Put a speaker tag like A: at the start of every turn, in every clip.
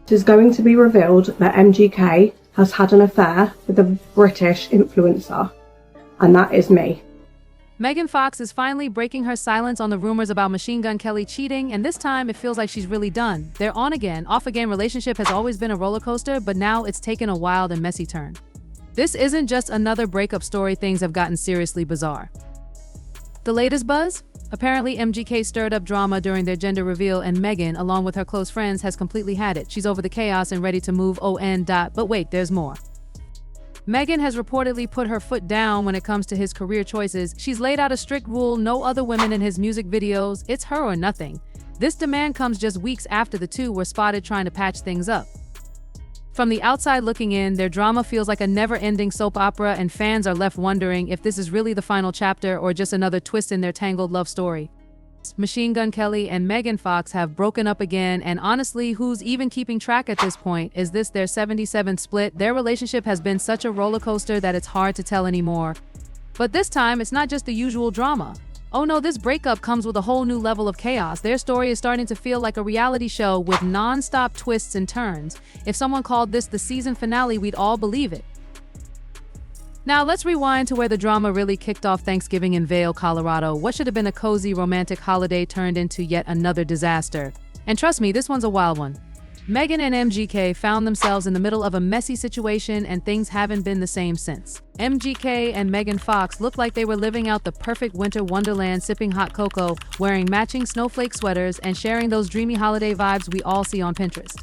A: It is going to be revealed that MGK has had an affair with a British influencer, and that is me.
B: Megan Fox is finally breaking her silence on the rumors about Machine Gun Kelly cheating, and this time it feels like she's really done. Their on-again, off-again relationship has always been a roller coaster, but now it's taken a wild and messy turn. This isn't just another breakup story, things have gotten seriously bizarre. The latest buzz? Apparently, MGK stirred up drama during their gender reveal, and Megan, along with her close friends, has completely had it. She's over the chaos and ready to move on. But wait, there's more. Megan has reportedly put her foot down when it comes to his career choices. She's laid out a strict rule: no other women in his music videos. It's her or nothing. This demand comes just weeks after the two were spotted trying to patch things up. From the outside looking in, their drama feels like a never-ending soap opera, and fans are left wondering if this is really the final chapter or just another twist in their tangled love story. Machine Gun Kelly and Megan Fox have broken up again, and honestly, who's even keeping track at this point? Is this their 77th split? Their relationship has been such a roller coaster that it's hard to tell anymore. But this time, it's not just the usual drama. Oh no, this breakup comes with a whole new level of chaos. Their story is starting to feel like a reality show with non-stop twists and turns. If someone called this the season finale, we'd all believe it. Now let's rewind to where the drama really kicked off. Thanksgiving in Vail, Colorado. What should have been a cozy romantic holiday turned into yet another disaster. And trust me, this one's a wild one. Megan and MGK found themselves in the middle of a messy situation, and things haven't been the same since. MGK and Megan Fox looked like they were living out the perfect winter wonderland, sipping hot cocoa, wearing matching snowflake sweaters, and sharing those dreamy holiday vibes we all see on Pinterest.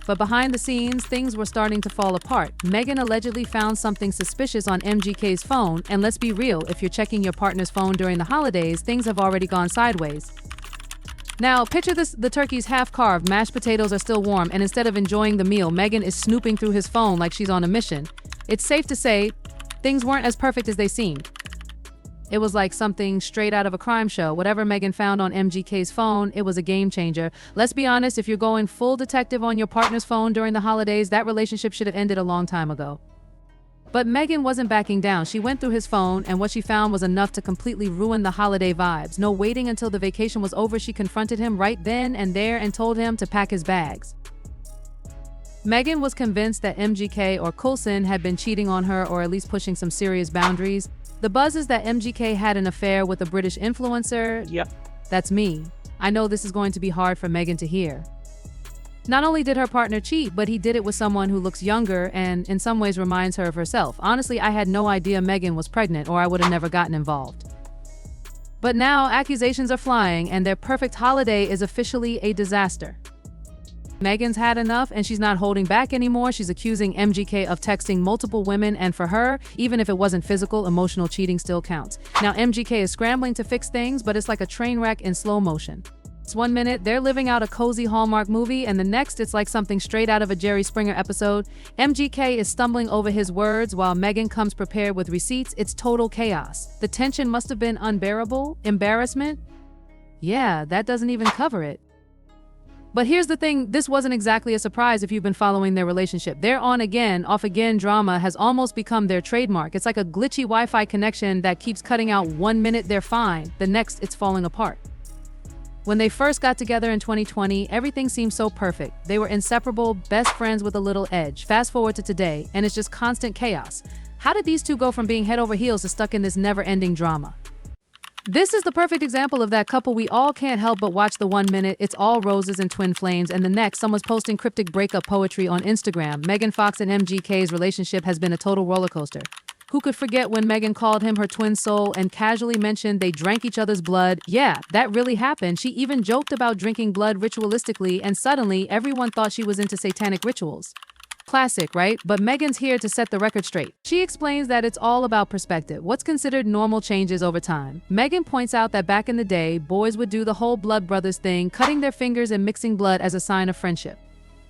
B: But behind the scenes, things were starting to fall apart. Megan allegedly found something suspicious on MGK's phone, and let's be real, if you're checking your partner's phone during the holidays, things have already gone sideways. Now, picture this: the turkey's half carved, mashed potatoes are still warm, and instead of enjoying the meal, Megan is snooping through his phone like she's on a mission. It's safe to say, things weren't as perfect as they seemed. It was like something straight out of a crime show. Whatever Megan found on MGK's phone, it was a game changer. Let's be honest, if you're going full detective on your partner's phone during the holidays, that relationship should have ended a long time ago. But Megan wasn't backing down. She went through his phone, and what she found was enough to completely ruin the holiday vibes. No waiting until the vacation was over, she confronted him right then and there and told him to pack his bags. Megan was convinced that MGK or Coulson had been cheating on her, or at least pushing some serious boundaries. The buzz is that MGK had an affair with a British influencer.
C: Yep.
B: That's me. I know this is going to be hard for Megan to hear. Not only did her partner cheat, but he did it with someone who looks younger and in some ways reminds her of herself. Honestly, I had no idea Megan was pregnant, or I would have never gotten involved. But now accusations are flying, and their perfect holiday is officially a disaster. Megan's had enough, and she's not holding back anymore. She's accusing MGK of texting multiple women, and for her, even if it wasn't physical, emotional cheating still counts. Now MGK is scrambling to fix things, but it's like a train wreck in slow motion. It's 1 minute they're living out a cozy Hallmark movie, and the next it's like something straight out of a Jerry Springer episode. MGK is stumbling over his words while Megan comes prepared with receipts. It's total chaos. The tension must have been unbearable. Embarrassment? Yeah, that doesn't even cover it. But here's the thing, this wasn't exactly a surprise if you've been following their relationship. Their on-again, off-again drama has almost become their trademark. It's like a glitchy Wi-Fi connection that keeps cutting out. 1 minute they're fine, the next it's falling apart. When they first got together in 2020, everything seemed so perfect. They were inseparable, best friends with a little edge. Fast forward to today, and it's just constant chaos. How did these two go from being head over heels to stuck in this never-ending drama? This is the perfect example of that couple we all can't help but watch. The 1 minute, it's all roses and twin flames, and the next, someone's posting cryptic breakup poetry on Instagram. Megan Fox and MGK's relationship has been a total roller coaster. Who could forget when Megan called him her twin soul and casually mentioned they drank each other's blood? Yeah, that really happened. She even joked about drinking blood ritualistically, and suddenly everyone thought she was into satanic rituals. Classic, right? But Megan's here to set the record straight. She explains that it's all about perspective. What's considered normal changes over time. Megan points out that back in the day, boys would do the whole blood brothers thing, cutting their fingers and mixing blood as a sign of friendship.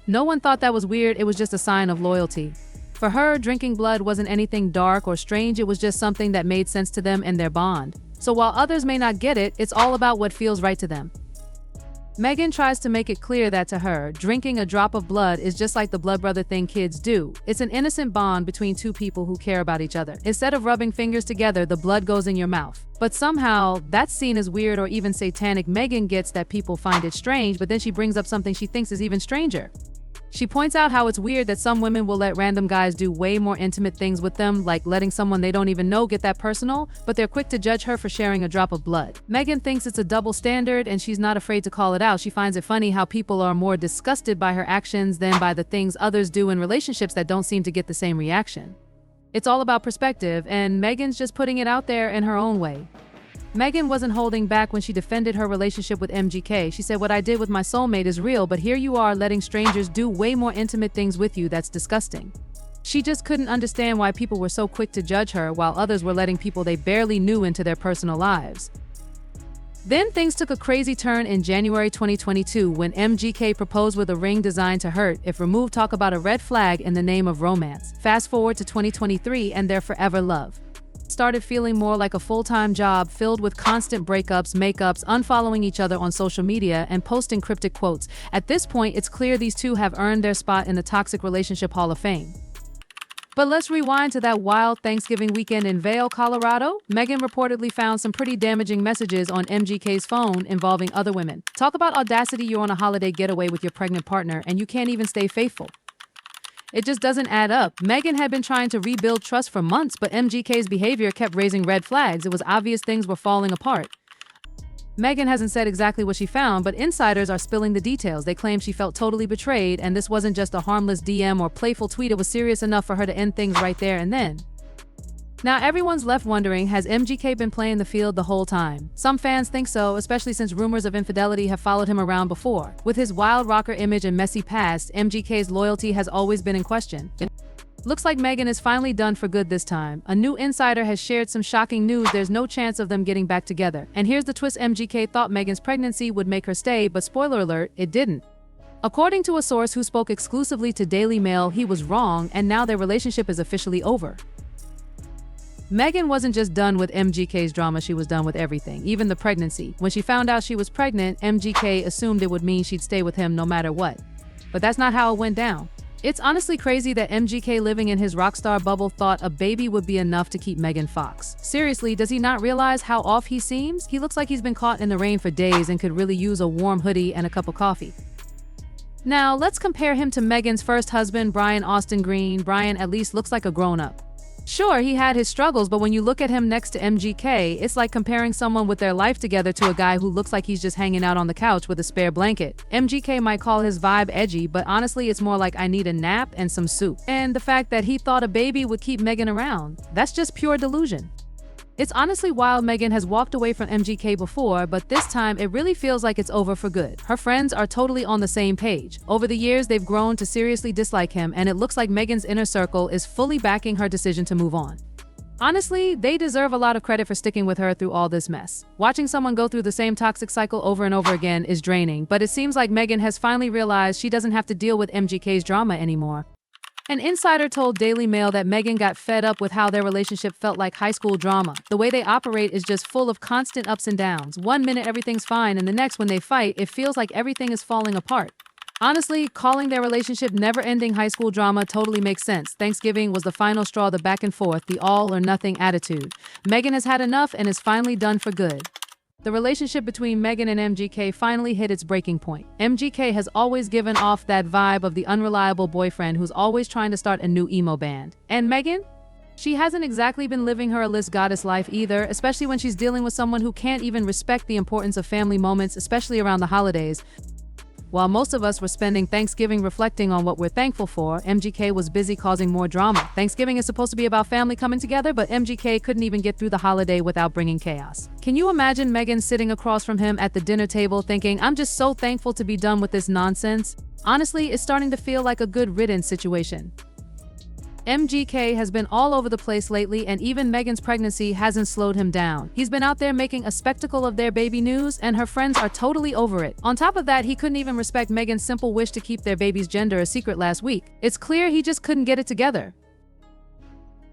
B: No one thought that was weird, it was just a sign of loyalty. For her, drinking blood wasn't anything dark or strange, it was just something that made sense to them and their bond. So while others may not get it, it's all about what feels right to them. Megan tries to make it clear that to her, drinking a drop of blood is just like the blood brother thing kids do. It's an innocent bond between two people who care about each other. Instead of rubbing fingers together, the blood goes in your mouth. But somehow, that's seen as weird or even satanic. Megan gets that people find it strange, but then she brings up something she thinks is even stranger. She points out how it's weird that some women will let random guys do way more intimate things with them, like letting someone they don't even know get that personal, but they're quick to judge her for sharing a drop of blood. Megan thinks it's a double standard, and she's not afraid to call it out. She finds it funny how people are more disgusted by her actions than by the things others do in relationships that don't seem to get the same reaction. It's all about perspective, and Megan's just putting it out there in her own way. Megan wasn't holding back when she defended her relationship with MGK. She said, "What I did with my soulmate is real, but here you are letting strangers do way more intimate things with you. That's disgusting." She just couldn't understand why people were so quick to judge her while others were letting people they barely knew into their personal lives. Then things took a crazy turn in January 2022 when MGK proposed with a ring designed to hurt if removed. Talk about a red flag in the name of romance. Fast forward to 2023 and their forever love started feeling more like a full-time job filled with constant breakups, makeups, unfollowing each other on social media, and posting cryptic quotes. At this point, it's clear these two have earned their spot in the Toxic Relationship Hall of Fame. But let's rewind to that wild Thanksgiving weekend in Vail, Colorado. Megan reportedly found some pretty damaging messages on MGK's phone involving other women. Talk about audacity. You're on a holiday getaway with your pregnant partner and you can't even stay faithful. It just doesn't add up. Megan had been trying to rebuild trust for months, but MGK's behavior kept raising red flags. It was obvious things were falling apart. Megan hasn't said exactly what she found, but insiders are spilling the details. They claim she felt totally betrayed, and this wasn't just a harmless DM or playful tweet. It was serious enough for her to end things right there and then. Now everyone's left wondering, has MGK been playing the field the whole time? Some fans think so, especially since rumors of infidelity have followed him around before. With his wild rocker image and messy past, MGK's loyalty has always been in question. Looks like Megan is finally done for good this time. A new insider has shared some shocking news. There's no chance of them getting back together. And here's the twist: MGK thought Megan's pregnancy would make her stay, but spoiler alert, it didn't. According to a source who spoke exclusively to Daily Mail, he was wrong, and now their relationship is officially over. Megan wasn't just done with MGK's drama, she was done with everything, even the pregnancy. When she found out she was pregnant, MGK assumed it would mean she'd stay with him no matter what. But that's not how it went down. It's honestly crazy that MGK, living in his rockstar bubble, thought a baby would be enough to keep Megan Fox. Seriously, does he not realize how off he seems? He looks like he's been caught in the rain for days and could really use a warm hoodie and a cup of coffee. Now, let's compare him to Megan's first husband, Brian Austin Green. Brian at least looks like a grown-up. Sure, he had his struggles, but when you look at him next to MGK, it's like comparing someone with their life together to a guy who looks like he's just hanging out on the couch with a spare blanket. MGK might call his vibe edgy, but honestly, it's more like I need a nap and some soup. And the fact that he thought a baby would keep Megan around, that's just pure delusion. It's honestly wild. Megan has walked away from MGK before, but this time it really feels like it's over for good. Her friends are totally on the same page. Over the years, they've grown to seriously dislike him, and it looks like Megan's inner circle is fully backing her decision to move on. Honestly, they deserve a lot of credit for sticking with her through all this mess. Watching someone go through the same toxic cycle over and over again is draining, but it seems like Megan has finally realized she doesn't have to deal with MGK's drama anymore. An insider told Daily Mail that Megan got fed up with how their relationship felt like high school drama. The way they operate is just full of constant ups and downs. One minute everything's fine, and the next when they fight, it feels like everything is falling apart. Honestly, calling their relationship never-ending high school drama totally makes sense. Thanksgiving was the final straw, the back and forth, the all-or-nothing attitude. Megan has had enough and is finally done for good. The relationship between Megan and MGK finally hit its breaking point. MGK has always given off that vibe of the unreliable boyfriend who's always trying to start a new emo band. And Megan? She hasn't exactly been living her Alice goddess life either, especially when she's dealing with someone who can't even respect the importance of family moments, especially around the holidays. While most of us were spending Thanksgiving reflecting on what we're thankful for, MGK was busy causing more drama. Thanksgiving is supposed to be about family coming together, but MGK couldn't even get through the holiday without bringing chaos. Can you imagine Megan sitting across from him at the dinner table thinking, "I'm just so thankful to be done with this nonsense"? Honestly, it's starting to feel like a good riddance situation. MGK has been all over the place lately, and even Megan's pregnancy hasn't slowed him down. He's been out there making a spectacle of their baby news, and her friends are totally over it. On top of that, he couldn't even respect Megan's simple wish to keep their baby's gender a secret last week. It's clear he just couldn't get it together.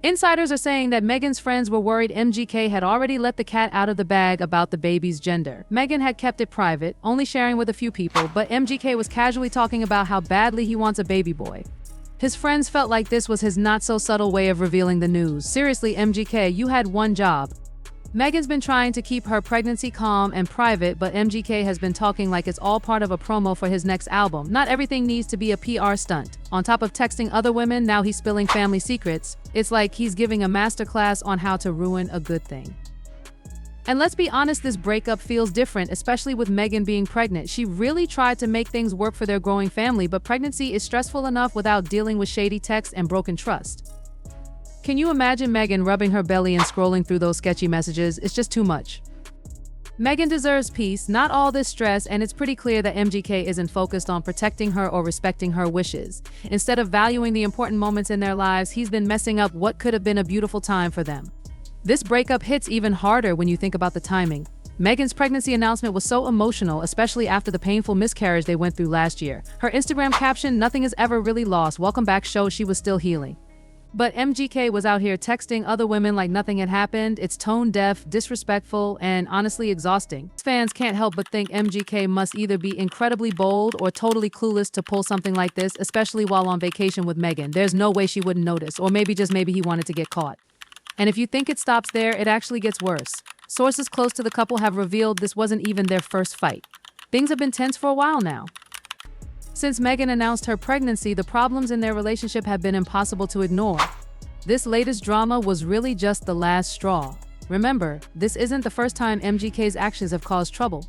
B: Insiders are saying that Megan's friends were worried MGK had already let the cat out of the bag about the baby's gender. Megan had kept it private, only sharing with a few people, but MGK was casually talking about how badly he wants a baby boy. His friends felt like this was his not-so-subtle way of revealing the news. Seriously, MGK, you had one job. Megan's been trying to keep her pregnancy calm and private, but MGK has been talking like it's all part of a promo for his next album. Not everything needs to be a PR stunt. On top of texting other women, now he's spilling family secrets. It's like he's giving a masterclass on how to ruin a good thing. And let's be honest, this breakup feels different, especially with Megan being pregnant. She really tried to make things work for their growing family, but pregnancy is stressful enough without dealing with shady texts and broken trust. Can you imagine Megan rubbing her belly and scrolling through those sketchy messages? It's just too much. Megan deserves peace, not all this stress, and it's pretty clear that MGK isn't focused on protecting her or respecting her wishes. Instead of valuing the important moments in their lives, he's been messing up what could have been a beautiful time for them. This breakup hits even harder when you think about the timing. Megan's pregnancy announcement was so emotional, especially after the painful miscarriage they went through last year. Her Instagram caption, "Nothing is ever really lost, welcome back," showed she was still healing. But MGK was out here texting other women like nothing had happened. It's tone-deaf, disrespectful, and honestly exhausting. Fans can't help but think MGK must either be incredibly bold or totally clueless to pull something like this, especially while on vacation with Megan. There's no way she wouldn't notice, or maybe just maybe he wanted to get caught. And if you think it stops there, it actually gets worse. Sources close to the couple have revealed this wasn't even their first fight. Things have been tense for a while now. Since Megan announced her pregnancy, the problems in their relationship have been impossible to ignore. This latest drama was really just the last straw. Remember, this isn't the first time MGK's actions have caused trouble.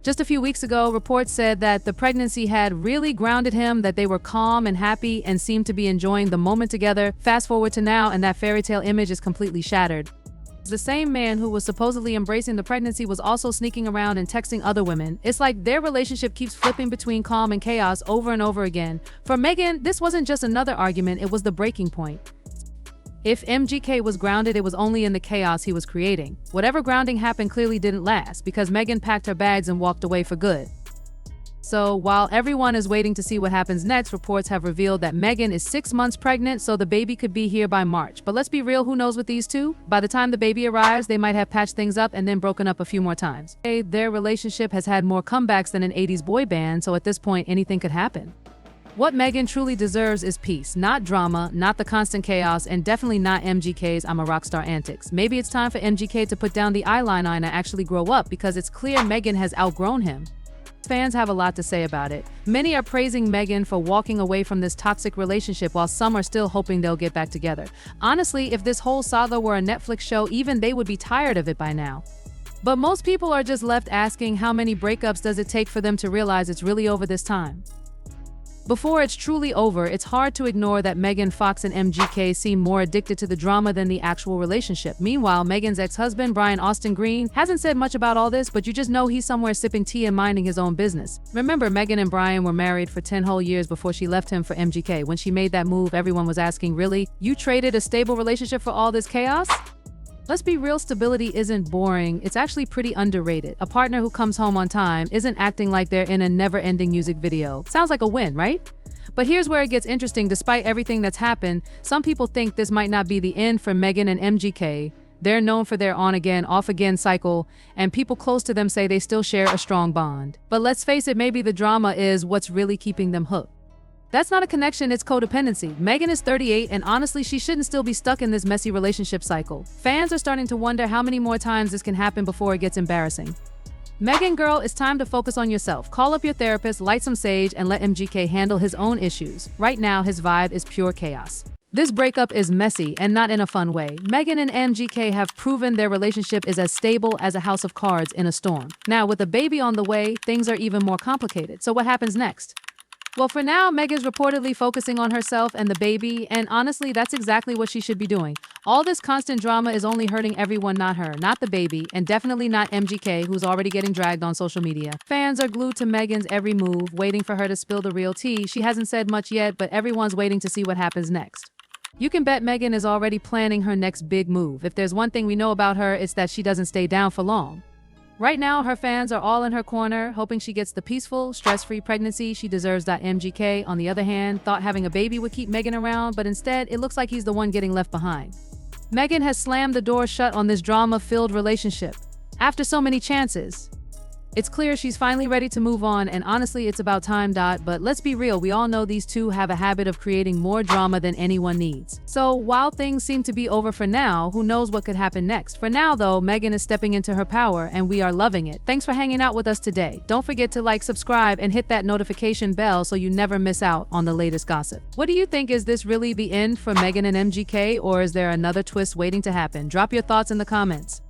B: Just a few weeks ago, reports said that the pregnancy had really grounded him, that they were calm and happy and seemed to be enjoying the moment together. Fast forward to now, and that fairy tale image is completely shattered. The same man who was supposedly embracing the pregnancy was also sneaking around and texting other women. It's like their relationship keeps flipping between calm and chaos over and over again. For Megan, this wasn't just another argument, it was the breaking point. If MGK was grounded, it was only in the chaos he was creating. Whatever grounding happened clearly didn't last, because Megan packed her bags and walked away for good. So while everyone is waiting to see what happens next, reports have revealed that Megan is 6 months pregnant, so the baby could be here by March. But let's be real, who knows with these two? By the time the baby arrives, they might have patched things up and then broken up a few more times. Their relationship has had more comebacks than an 80s boy band, so at this point, anything could happen. What Megan truly deserves is peace, not drama, not the constant chaos, and definitely not MGK's "I'm a rock star" antics. Maybe it's time for MGK to put down the eyeliner and actually grow up, because it's clear Megan has outgrown him. Fans have a lot to say about it. Many are praising Megan for walking away from this toxic relationship, while some are still hoping they'll get back together. Honestly, if this whole saga were a Netflix show, even they would be tired of it by now. But most people are just left asking, how many breakups does it take for them to realize it's really over this time? Before it's truly over, it's hard to ignore that Megan Fox and MGK seem more addicted to the drama than the actual relationship. Meanwhile, Megan's ex-husband, Brian Austin Green, hasn't said much about all this, but you just know he's somewhere sipping tea and minding his own business. Remember, Megan and Brian were married for 10 whole years before she left him for MGK. When she made that move, everyone was asking, really? You traded a stable relationship for all this chaos? Let's be real, stability isn't boring, it's actually pretty underrated. A partner who comes home on time, isn't acting like they're in a never-ending music video. Sounds like a win, right? But here's where it gets interesting. Despite everything that's happened, some people think this might not be the end for Megan and MGK. They're known for their on-again, off-again cycle, and people close to them say they still share a strong bond. But let's face it, maybe the drama is what's really keeping them hooked. That's not a connection, it's codependency. Megan is 38, and honestly, she shouldn't still be stuck in this messy relationship cycle. Fans are starting to wonder how many more times this can happen before it gets embarrassing. Megan, girl, it's time to focus on yourself. Call up your therapist, light some sage, and let MGK handle his own issues. Right now, his vibe is pure chaos. This breakup is messy, and not in a fun way. Megan and MGK have proven their relationship is as stable as a house of cards in a storm. Now, with a baby on the way, things are even more complicated. So what happens next? Well, for now, Megan's reportedly focusing on herself and the baby, and honestly, that's exactly what she should be doing. All this constant drama is only hurting everyone, not her, not the baby, and definitely not MGK, who's already getting dragged on social media. Fans are glued to Megan's every move, waiting for her to spill the real tea. She hasn't said much yet, but everyone's waiting to see what happens next. You can bet Megan is already planning her next big move. If there's one thing we know about her, it's that she doesn't stay down for long. Right now, her fans are all in her corner, hoping she gets the peaceful, stress-free pregnancy she deserves. MGK, on the other hand, thought having a baby would keep Megan around, but instead, it looks like he's the one getting left behind. Megan has slammed the door shut on this drama-filled relationship. After so many chances, It's clear she's finally ready to move on, and honestly, it's about time. But let's be real, we all know these two have a habit of creating more drama than anyone needs. So while things seem to be over for now, who knows what could happen next? For now though, Megan is stepping into her power and we are loving it. Thanks for hanging out with us today. Don't forget to like, subscribe, and hit that notification bell so you never miss out on the latest gossip. What do you think? Is this really the end for Megan and MGK, or is there another twist waiting to happen? Drop your thoughts in the comments.